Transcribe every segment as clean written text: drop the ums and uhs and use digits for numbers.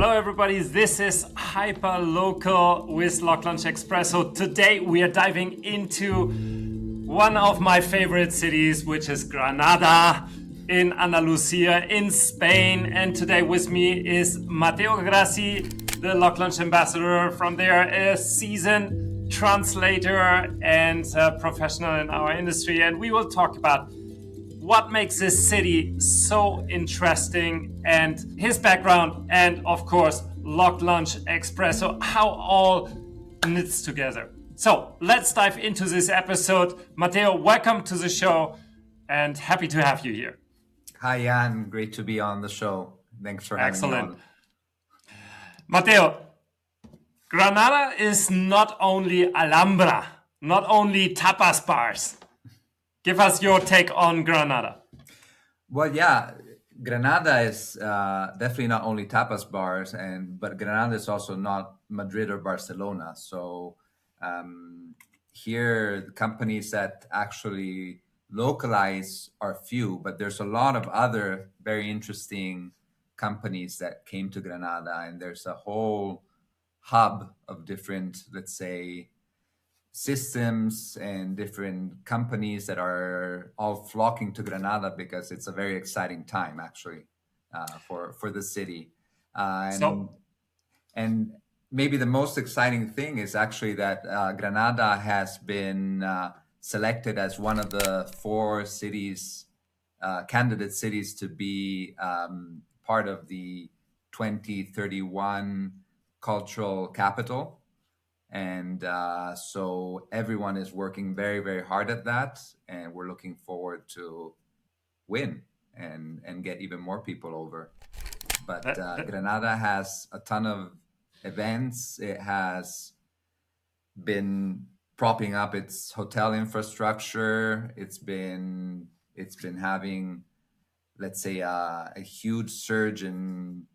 Hello, everybody. This is Hyper Local with Lock Lunch Espresso. Today we are diving into one of my favorite cities, which is Granada in Andalusia in Spain. And today with me is Matteo Grassi, the Lock Lunch ambassador from there, a seasoned translator and professional in our industry. And we will talk about what makes this city so interesting and his background, and of course Lock Lunch Espresso, how all knits together. So let's dive into this episode. Matteo, welcome to the show and happy to have you here. Hi, Jan. Great to be on the show. Thanks for having me on. Matteo, Granada is not only Alhambra, not only tapas bars. Give us your take on Granada. Well, yeah, Granada is definitely not only tapas bars, but Granada is also not Madrid or Barcelona. So here, the companies that actually localize are few, but there's a lot of other very interesting companies that came to Granada, and there's a whole hub of different, let's say, systems and different companies that are all flocking to Granada because it's a very exciting time actually for the city. And maybe the most exciting thing is actually that Granada has been selected as one of the 4 cities, candidate cities to be part of the 2031 cultural capital. And so everyone is working very, very hard at that. And we're looking forward to win and get even more people over. But Granada has a ton of events. It has been propping up its hotel infrastructure. It's been having, let's say, a huge surge in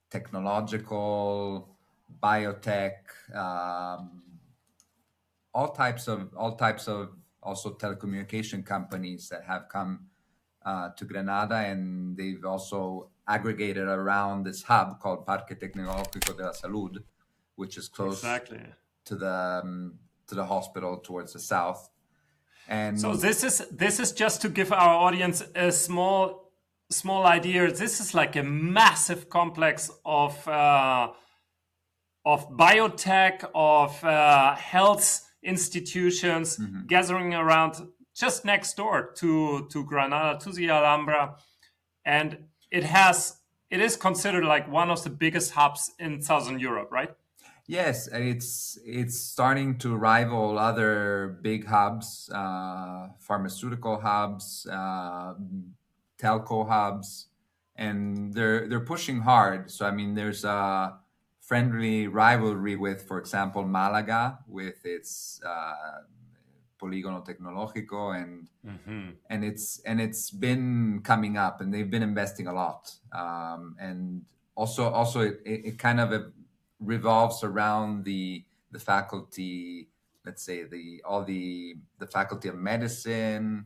technological, biotech, all types of also telecommunication companies that have come to Granada, and they've also aggregated around this hub called Parque Tecnológico de la Salud, which is close to the hospital towards the south. And so this is just to give our audience a small idea. This is like a massive complex of biotech, of health institutions gathering around just next door to Granada, to the Alhambra. And it is considered like one of the biggest hubs in Southern Europe, right? Yes, it's starting to rival other big hubs, pharmaceutical hubs, telco hubs, and they're pushing hard. So I mean, there's a friendly rivalry with, for example, Málaga with its Polígono Tecnológico, and it's been coming up, and they've been investing a lot, and also it kind of revolves around the faculty, let's say the faculty of medicine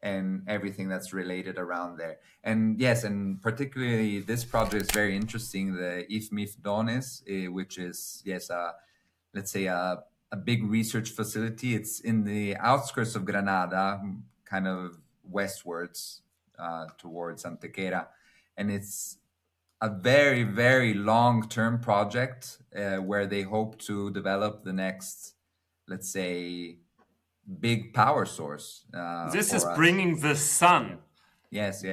and everything that's related around there. And yes, and particularly this project is very interesting, the IFMIF Dones, which is, yes, let's say a big research facility. It's in the outskirts of Granada, kind of westwards towards Antequera. And it's a very, very long-term project where they hope to develop the next, let's say, big power source. This is bringing the sun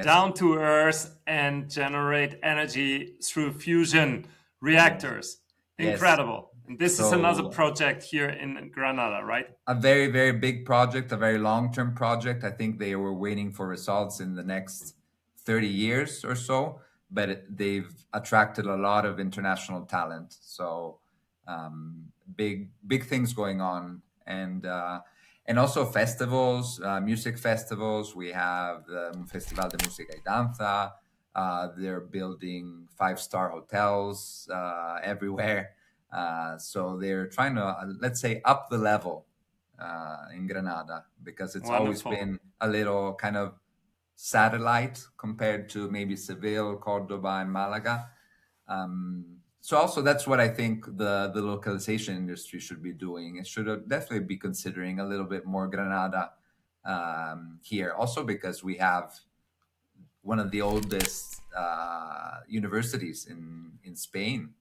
down to Earth and generate energy through fusion reactors. Incredible. And this is another project here in Granada, right? A very, very big project, a very long-term project. I think they were waiting for results in the next 30 years or so, but they've attracted a lot of international talent. So big things going on. And also festivals, music festivals. We have the Festival de Música y Danza. They're building 5-star hotels everywhere. So they're trying to, let's say, up the level in Granada, because it's always been a little kind of satellite compared to maybe Seville, Cordoba, and Malaga. So also that's what I think the localization industry should be doing. It should definitely be considering a little bit more Granada here. Also because we have one of the oldest universities in Spain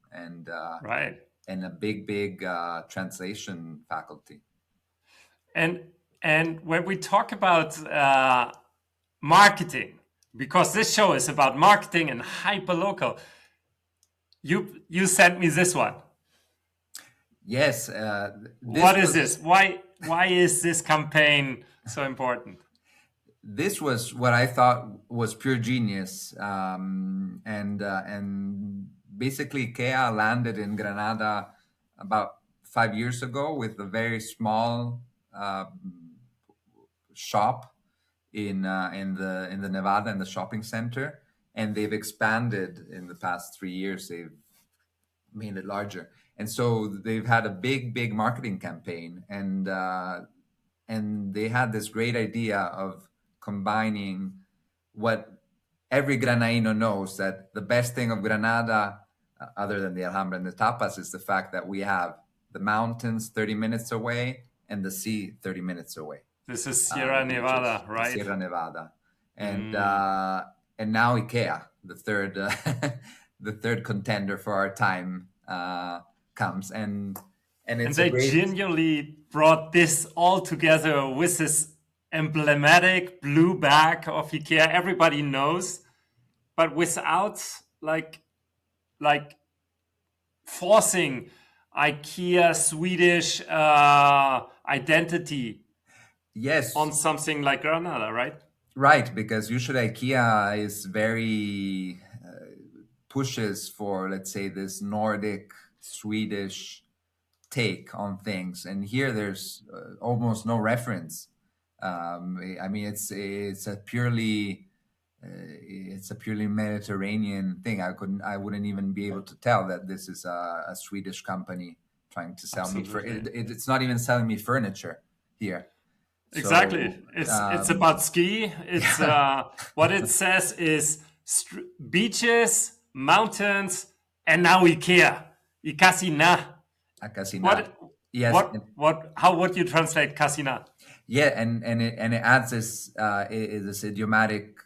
Right. and a big translation faculty. And and when we talk about marketing, because this show is about marketing and hyper local, you sent me this one. Yes, this What is was this? Why is this campaign so important? this was what I thought was pure genius, and basically IKEA landed in Granada about 5 years ago with a very small uh, shop in the Nevada in the shopping center, and they've expanded in the past 3 years. They've made it larger, and so they've had a big marketing campaign, and they had this great idea of combining what every Granadino knows, that the best thing of Granada, other than the Alhambra and the tapas, is the fact that we have the mountains 30 minutes away and the sea 30 minutes away, This is Sierra the beaches, Nevada, right? Sierra Nevada, and Mm. uh, and now IKEA, the third the third contender for our time, comes, and And it's a they great. genuinely brought this all together with this emblematic blue bag of IKEA everybody knows, but without like forcing IKEA Swedish identity Yes, on something like Granada, right? right, because usually IKEA is very pushes for, let's say, this Nordic Swedish take on things, and here there's almost no reference. I mean, it's a purely Mediterranean thing. I wouldn't even be able to tell that this is a Swedish company trying to sell me for Absolutely. it's not even selling me furniture here. Exactly. So It's about ski. It's what it says is beaches, mountains, and now IKEA. Y casi na. a casino. What Yes, how would you translate casina? yeah, and it adds this idiomatic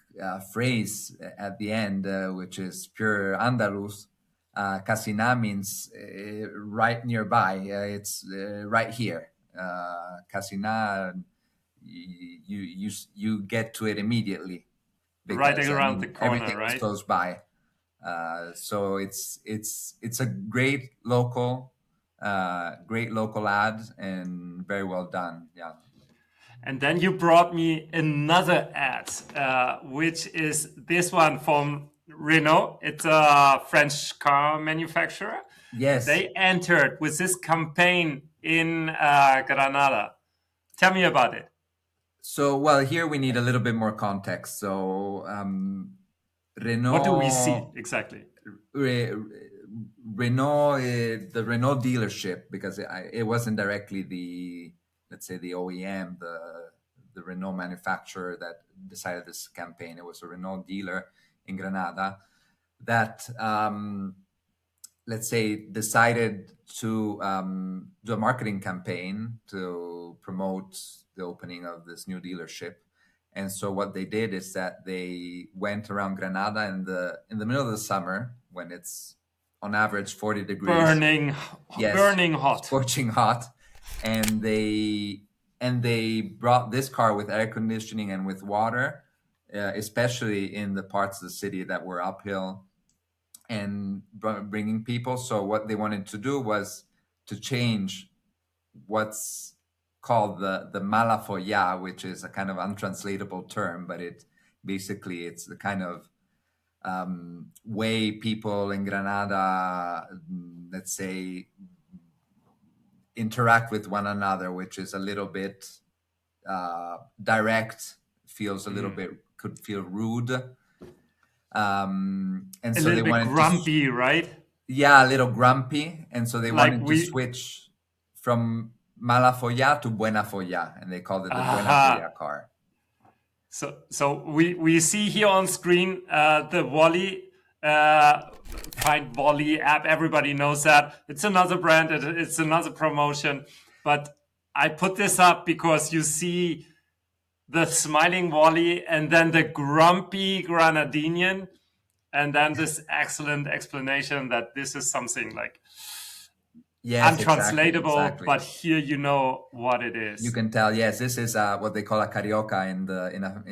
phrase at the end, which is pure Andalus. Casina means right nearby. It's right here. Casina, you get to it immediately Right because I around the mean corner, everything is right? close by. So it's a great local ad and very well done. Yeah. And then you brought me another ad, which is this one from Renault. It's a French car manufacturer. Yes. They entered with this campaign in Granada. Tell me about it. So, well, here we need a little bit more context. So, What do we see Renault, exactly? Re, Renault, the Renault dealership, because it wasn't directly let's say the OEM, the Renault manufacturer that decided this campaign. It was a Renault dealer in Granada that, let's say, decided to do a marketing campaign to promote the opening of this new dealership. And so what they did is that they went around Granada in the middle of the summer when it's on average 40 degrees. Burning, Yes, burning hot. scorching hot, and they brought this car with air conditioning and with water, especially in the parts of the city that were uphill, and bringing people. So what they wanted to do was to change what's called the mala folla, which is a kind of untranslatable term, but it's the kind of way people in Granada, let's say, interact with one another, which is a little bit direct, feels a little bit, could feel rude. And A so they little bit wanted grumpy, right? yeah, a little grumpy. And so they Like wanted to we, switch from mala folla to buena folla, and they called it the buena aha. folla car. So we see here on screen the Wally uh, Find Volley app. Everybody knows that. It's another brand. It's another promotion. But I put this up because you see the smiling Wally and then the grumpy Granadinian, and then this excellent explanation that this is something like Yes, exactly, untranslatable, exactly. but here you know what it You is. can tell. Yes, this is what they call a carioca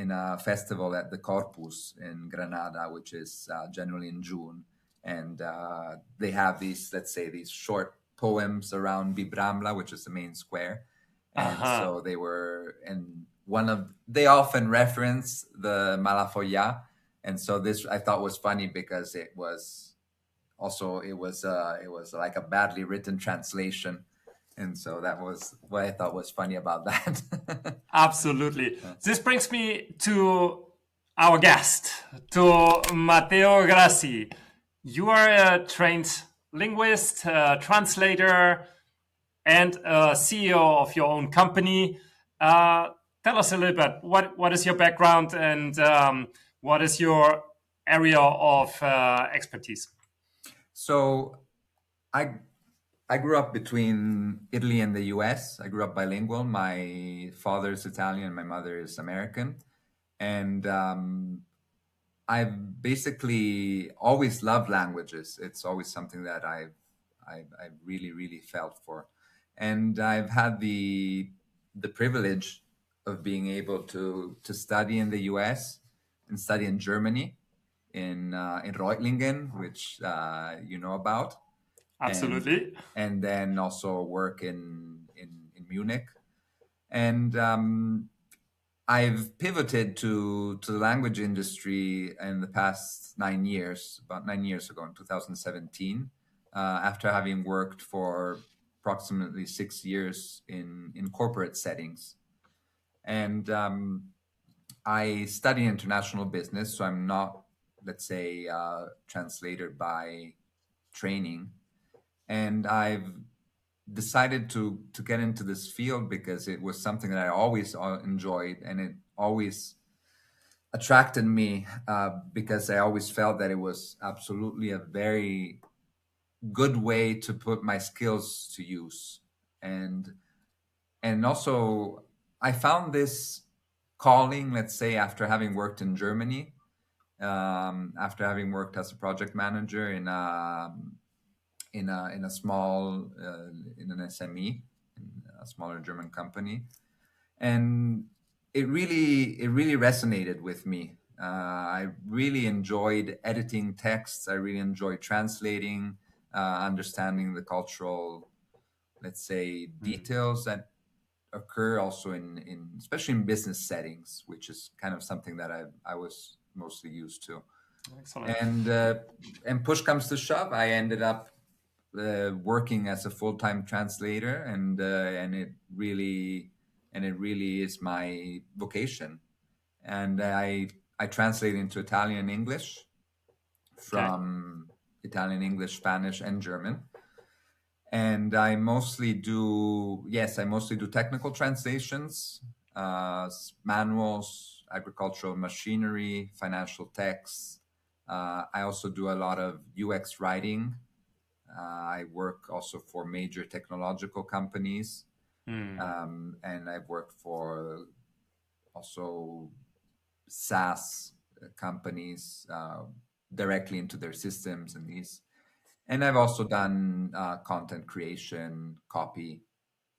in a festival at the Corpus in Granada, which is generally in June, and they have these, let's say, these short poems around Bibramla, which is the main square, and Uh-huh. so they were, and they often reference the Malafoya, and so this I thought was funny because it was also it was like a badly written translation, and so that was what I thought was funny about that. Absolutely. This brings me to our guest, to Matteo Grassi. You are a trained linguist, translator, and CEO of your own company. Uh, Tell us a little bit what is your background and what is your area of expertise? So I I grew up between Italy and the US. I grew up bilingual. My father is Italian, my mother is American, and I've basically always loved languages. It's always something that I've really really felt for, and I've had the privilege of being able to study in the U.S. and study in Germany in Reutlingen, which you know about, and Absolutely. and then also work in Munich, and I've pivoted to the language industry in the past 9 years, about 9 years ago in 2017, after having worked for approximately 6 years in corporate settings. And I study international business, so I'm not, let's say, translator by training. And I've decided to get into this field because it was something that I always enjoyed, and it always attracted me because I always felt that it was absolutely a very good way to put my skills to use, and also I found this calling, let's say, after having worked in Germany, after having worked as a project manager in a small in an SME, in a smaller German company, and it really resonated with me. I really enjoyed editing texts. I really enjoyed translating, understanding the cultural, let's say, details that occur also in especially in business settings, which is kind of something that I was mostly used to. Excellent. And push comes to shove, I ended up working as a full-time translator, and it really is my vocation. And I translate into Italian and English, Okay. from Italian, English, Spanish, and German. And I mostly do technical translations, manuals, agricultural machinery, financial texts. I also do a lot of UX writing. I work also for major technological companies, Hmm. and I've worked for also SaaS companies, directly into their systems and these. And I've also done content creation, copy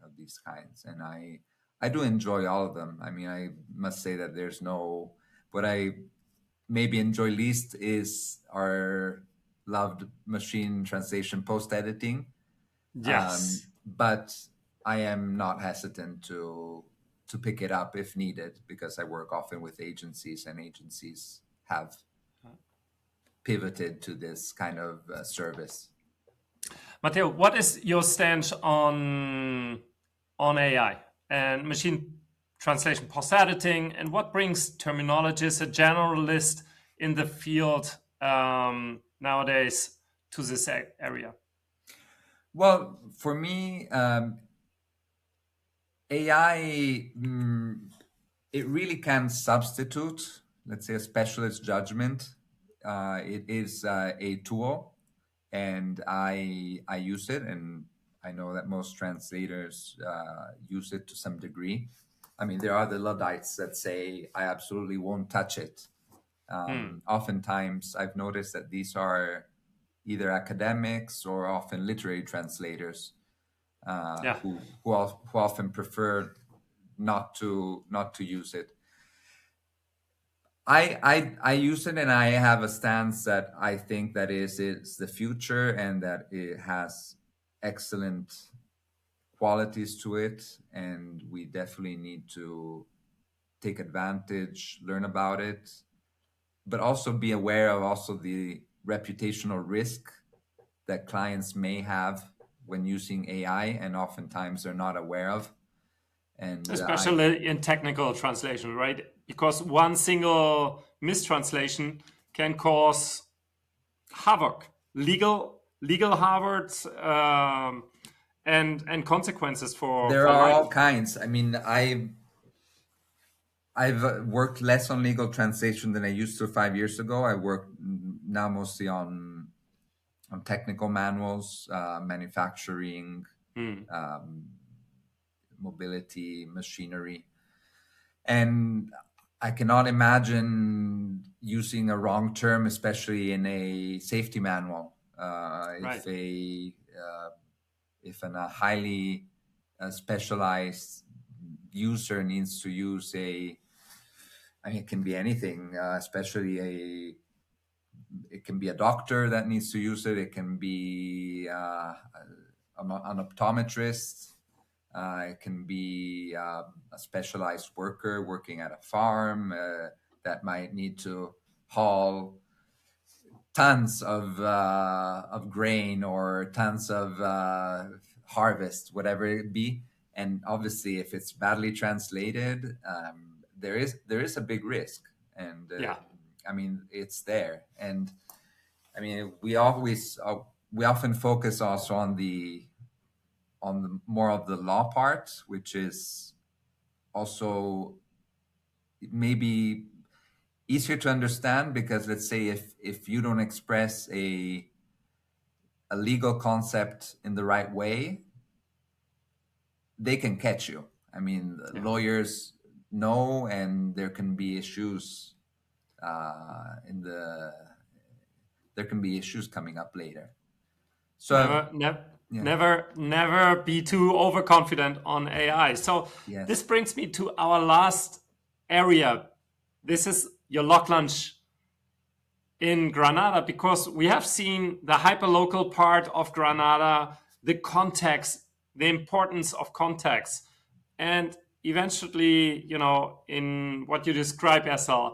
of these kinds, and I do enjoy all of them. I mean, I must say that there's no what I maybe enjoy least is our loved machine translation post editing. Yes. But I am not hesitant to pick it up if needed, because I work often with agencies, and agencies have pivoted to this kind of service. Matteo, what is your stance on AI and machine translation post editing, and what brings terminologists, a generalist in the field nowadays, to this area? Well, for me, AI, it really can substitute, let's say, a specialist judgment It is a tool, and I use it, and I know that most translators use it to some degree. I mean, there are the Luddites that say, I absolutely won't touch it. Oftentimes, I've noticed that these are either academics or often literary translators Yeah. who often prefer not to use it. I use it, and I have a stance that I think that is the future, and that it has excellent qualities to it, and we definitely need to take advantage, learn about it, but also be aware of also the reputational risk that clients may have when using AI, and oftentimes they're not aware of. And Especially in technical translation, right? Because one single mistranslation can cause havoc, legal havoc, and consequences there for are all life. kinds. I mean, I've worked less on legal translation than I used to 5 years ago. I work now mostly on technical manuals, manufacturing, Hmm. um, mobility, machinery, and I cannot imagine using a wrong term, especially in a safety manual. Right. If a highly specialized user needs to use I mean, it can be anything, especially it can be a doctor that needs to use it. It can be an optometrist. It can be a specialized worker working at a farm that might need to haul tons of grain or tons of harvest, whatever it be. And obviously, if it's badly translated, there is a big risk. And Yeah. I mean, it's there. And I mean, we often focus also on the more of the law part, which is also maybe easier to understand, because let's say if you don't express a legal concept in the right way, they can catch you. I mean, Yeah. lawyers know, and there can be issues in there can be issues coming up later. So yeah, Never be too overconfident on AI. So this yes, brings me to our last area. This is your lock lunch in Granada, because we have seen the hyperlocal part of Granada, the context, the importance of context, and eventually, in what you describe as a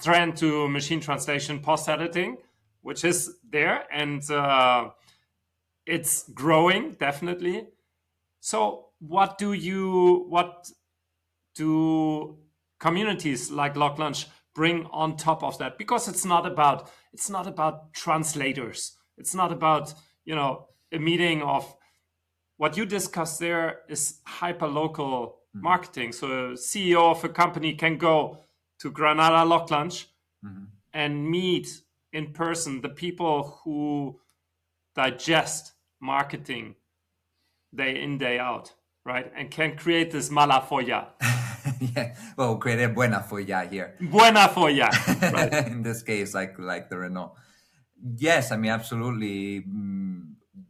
trend to machine translation, post editing, which is there, and it's growing definitely. So, what do communities like Lock Lunch bring on top of that? Because it's not about translators. It's not about a meeting of what you discuss. There is hyper local hmm marketing. So a CEO of a company can go to Granada Lock Lunch hmm and meet in person the people who digest marketing day in, day out, right? And can create this mala folla. yeah. Well, create buena folla here. Buena folla, right? In this case, like the Renault. Yes, I mean, absolutely.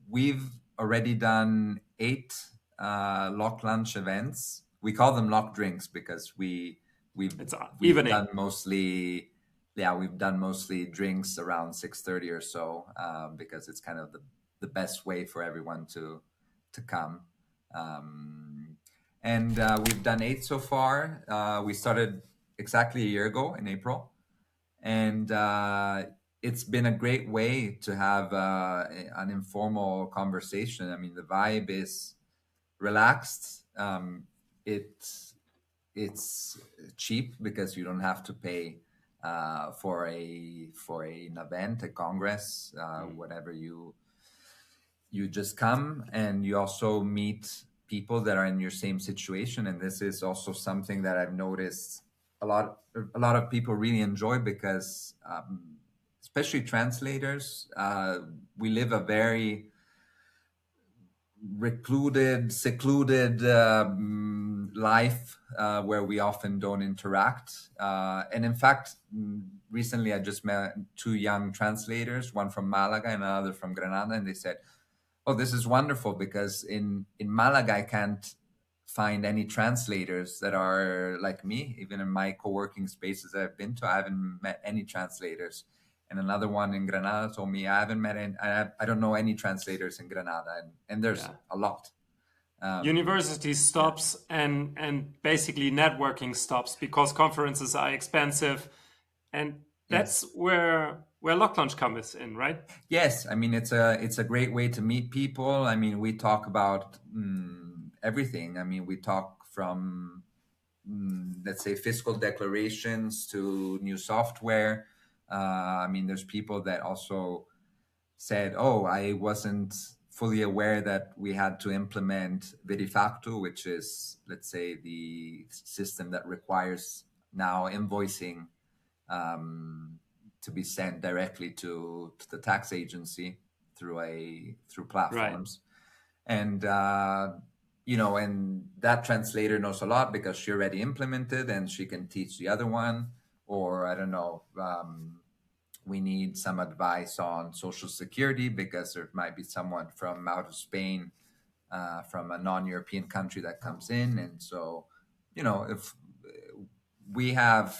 We've already done 8 lock lunch events. We call them lock drinks because we've It's we've evening. done mostly, yeah, we've done mostly drinks around 6:30 or so, because it's kind of the best way for everyone to come. Um, and we've done 8 so far. We started exactly a year ago in April, and it's been a great way to have an informal conversation. I mean, the vibe is relaxed. It's cheap because you don't have to pay for an event, a congress, whatever. You just come, and you also meet people that are in your same situation. And this is also something that I've noticed a lot of people really enjoy because, especially translators, we live a very secluded life where we often don't interact. And in fact, recently I just met two young translators, one from Malaga and another from Granada, and they said, "Oh, this is wonderful because in Malaga I can't find any translators that are like me. Even in my co-working spaces I've been to, I haven't met any translators." And another one in Granada told me, "I haven't met any, I don't know any translators in Granada," and there's Yeah. a lot. University stops and basically networking stops because conferences are expensive, and that's Yes. where Lock Lunch comes in, right? Yes, I mean it's a great way to meet people. I mean, we talk about everything. I mean, we talk from let's say fiscal declarations to new software. I mean, there's people that also said, "Oh, I wasn't fully aware that we had to implement Verifactu, which is, let's say, the system that requires now invoicing to be sent directly to the tax agency through Right. platforms." And and that translator knows a lot because she already implemented and she can teach the other one. Or I don't know, we need some advice on social security because there might be someone from out of Spain, from a non-European country that comes in. And so, if we have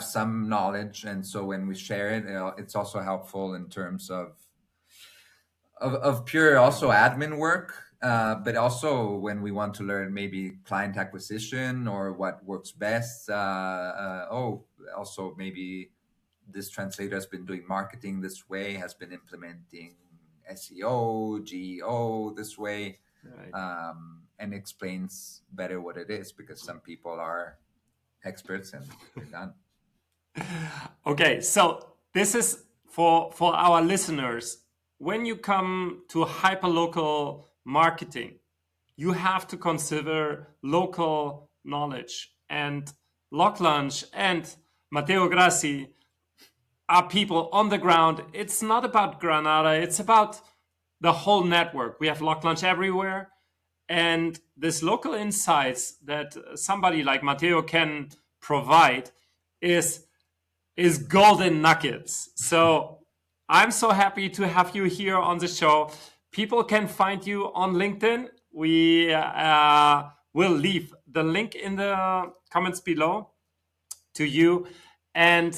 some knowledge, and so when we share it, it's also helpful in terms of pure also admin work, but also when we want to learn maybe client acquisition or what works best. Also maybe this translator has been doing marketing this way, has been implementing SEO, GEO this way, Right. and explains better what it is because some people are experts and they're done. Okay, so this is for our listeners. When you come to hyperlocal marketing, you have to consider local knowledge. And Lock Lunch and Matteo Grassi are people on the ground. It's not about Granada, it's about the whole network. We have Lock Lunch everywhere. And this local insights that somebody like Matteo can provide is golden nuggets. So I'm so happy to have you here on the show. People can find you on LinkedIn. We will leave the link in the comments below to you. And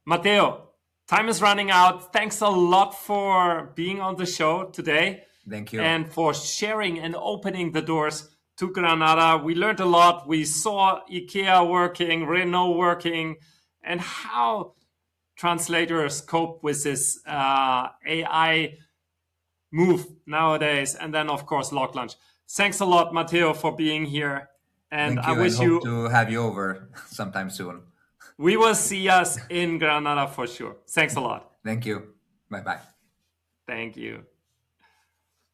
Matteo, time is running out. Thanks a lot for being on the show today. Thank you. And for sharing and opening the doors to Granada. We learned a lot. We saw IKEA working, Renault working, and how translators cope with this AI move nowadays. And then, of course, Lock Lunch. Thanks a lot, Matteo, for being here. And Thank I you, and wish hope you, to have you over sometime soon. we will see us in Granada for sure. Thanks a lot. Thank you. Bye bye. Thank you.